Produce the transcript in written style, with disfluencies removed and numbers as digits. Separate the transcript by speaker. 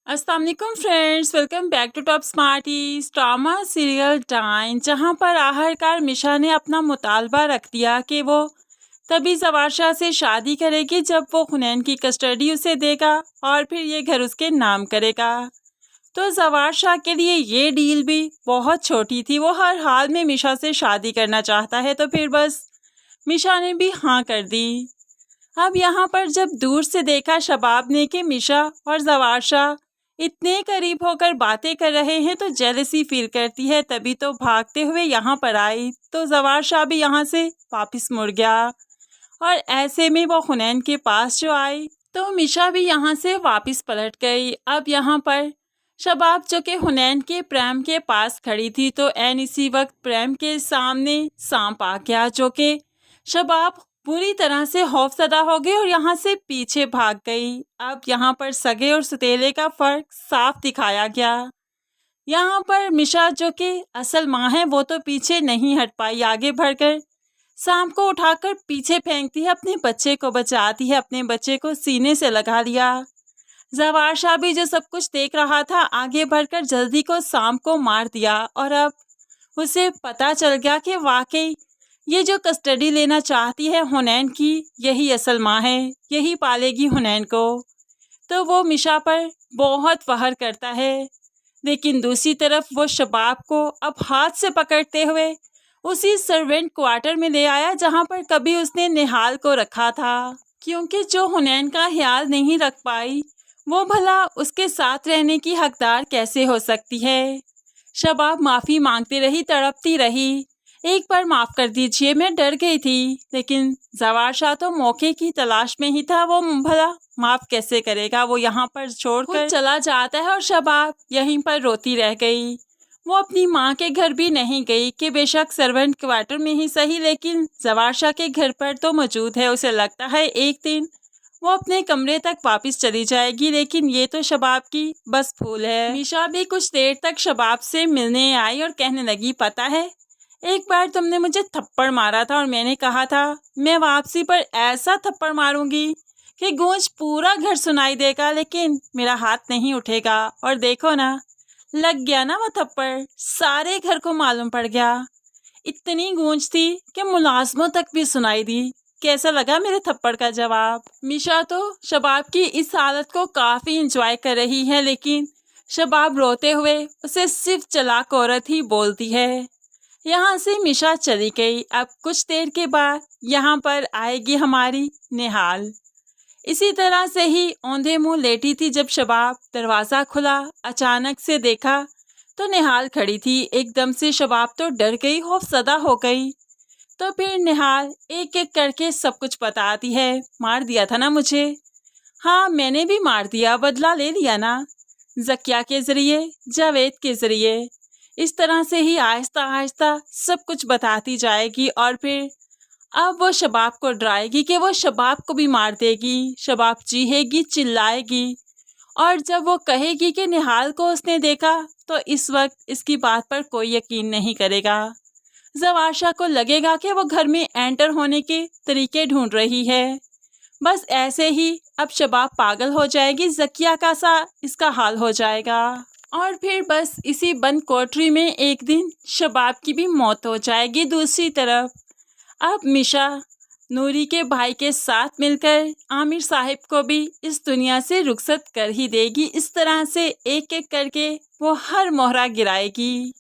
Speaker 1: अस्सलाम वालेकुम friends, welcome back to top smarties drama serial time. जहां पर आखिरकार मिशा ने अपना मुतालबा रख दिया कि वो तभी जवार शाह से शादी करेगी जब वो हुनैन की कस्टडी उसे देगा और फिर ये घर उसके नाम करेगा। तो जवार शाह के लिए ये डील भी बहुत छोटी थी। वो हर हाल में मिशा से शादी करना चाहता है, तो फिर बस मिशा ने भी हाँ कर दी। अब यहाँ पर जब दूर से देखा शबाब ने कि मिशा और जवार शाह इतने करीब होकर बातें कर रहे हैं तो जेलसी फील करती है, तभी तो भागते हुए यहाँ पर आई। तो जवार शाह भी यहाँ से वापस मुड़ गया और ऐसे में वो हुनैन के पास जो आई तो मिशा भी यहाँ से वापस पलट गई। अब यहाँ पर शबाब जो कि हुनैन के प्रेम के पास खड़ी थी, तो एन इसी वक्त प्रेम के सामने सांप आ गया, जो कि शबाब पूरी तरह से खौफजदा हो गई और यहाँ से पीछे भाग गई। अब यहाँ पर सगे और सौतेले का फर्क साफ दिखाया गया। यहाँ पर मिशा जो कि असल माँ है वो तो पीछे नहीं हट पाई, आगे बढ़कर सांप को उठाकर पीछे फेंकती है, अपने बच्चे को बचाती है, अपने बच्चे को सीने से लगा लिया। जवार शाह भी जो सब कुछ देख रहा था आगे बढ़कर जल्दी को सांप को मार दिया और अब उसे पता चल गया कि वाकई ये जो कस्टडी लेना चाहती है हुनैन की, यही असल माँ है, यही पालेगी हुनैन को। तो वो मिशा पर बहुत फहर करता है, लेकिन दूसरी तरफ वो शबाब को अब हाथ से पकड़ते हुए उसी सर्वेंट क्वार्टर में ले आया जहाँ पर कभी उसने निहाल को रखा था, क्योंकि जो हुनैन का ख्याल नहीं रख पाई वो भला उसके साथ रहने की हकदार कैसे हो सकती है। शबाब माफ़ी मांगती रही, तड़पती रही, एक बार माफ़ कर दीजिए, मैं डर गई थी। लेकिन जवार शाह तो मौके की तलाश में ही था, वो भला माफ़ कैसे करेगा। वो यहाँ पर छोड़कर चला जाता है और शबाब यहीं पर रोती रह गई। वो अपनी माँ के घर भी नहीं गई कि बेशक सर्वेंट क्वार्टर में ही सही, लेकिन जवार शाह के घर पर तो मौजूद है। उसे लगता है एक दिन वो अपने कमरे तक वापस चली जाएगी, लेकिन ये तो शबाब की बस फूल है। मिशा भी कुछ देर तक शबाब से मिलने आई और कहने लगी, पता है एक बार तुमने मुझे थप्पड़ मारा था और मैंने कहा था मैं वापसी पर ऐसा थप्पड़ मारूंगी कि गूंज पूरा घर सुनाई देगा, लेकिन मेरा हाथ नहीं उठेगा। और देखो ना, लग गया ना वो थप्पड़, सारे घर को मालूम पड़ गया। इतनी गूंज थी कि मुलाजमों तक भी सुनाई दी। कैसा लगा मेरे थप्पड़ का जवाब। मिशा तो शबाब की इस हालत को काफ़ी इंजॉय कर रही है, लेकिन शबाब रोते हुए उसे सिर्फ चालाक औरत ही बोलती है। यहाँ से मिशा चली गई। अब कुछ देर के बाद यहाँ पर आएगी हमारी निहाल। इसी तरह से ही औंधे मुंह लेटी थी जब शबाब दरवाज़ा खुला, अचानक से देखा तो निहाल खड़ी थी। एकदम से शबाब तो डर गई, खौफज़दा हो गई। तो फिर निहाल एक एक करके सब कुछ बताती है, मार दिया था ना मुझे, हाँ मैंने भी मार दिया, बदला ले लिया ना, ज़किया के ज़रिए, जावेद के ज़रिए। इस तरह से ही आहिस्ता आहिस्ता सब कुछ बताती जाएगी और फिर अब वो शबाब को डराएगी कि वो शबाब को भी मार देगी। शबाब चीखेगी, चिल्लाएगी और जब वो कहेगी कि निहाल को उसने देखा तो इस वक्त इसकी बात पर कोई यकीन नहीं करेगा। जवार शाह को लगेगा कि वो घर में एंटर होने के तरीके ढूंढ रही है। बस ऐसे ही अब शबाब पागल हो जाएगी, ज़किया का सा इसका हाल हो जाएगा और फिर बस इसी बंद कोठरी में एक दिन शबाब की भी मौत हो जाएगी। दूसरी तरफ अब मिशा नूरी के भाई के साथ मिलकर आमिर साहिब को भी इस दुनिया से रुखसत कर ही देगी। इस तरह से एक एक करके वो हर मोहरा गिराएगी।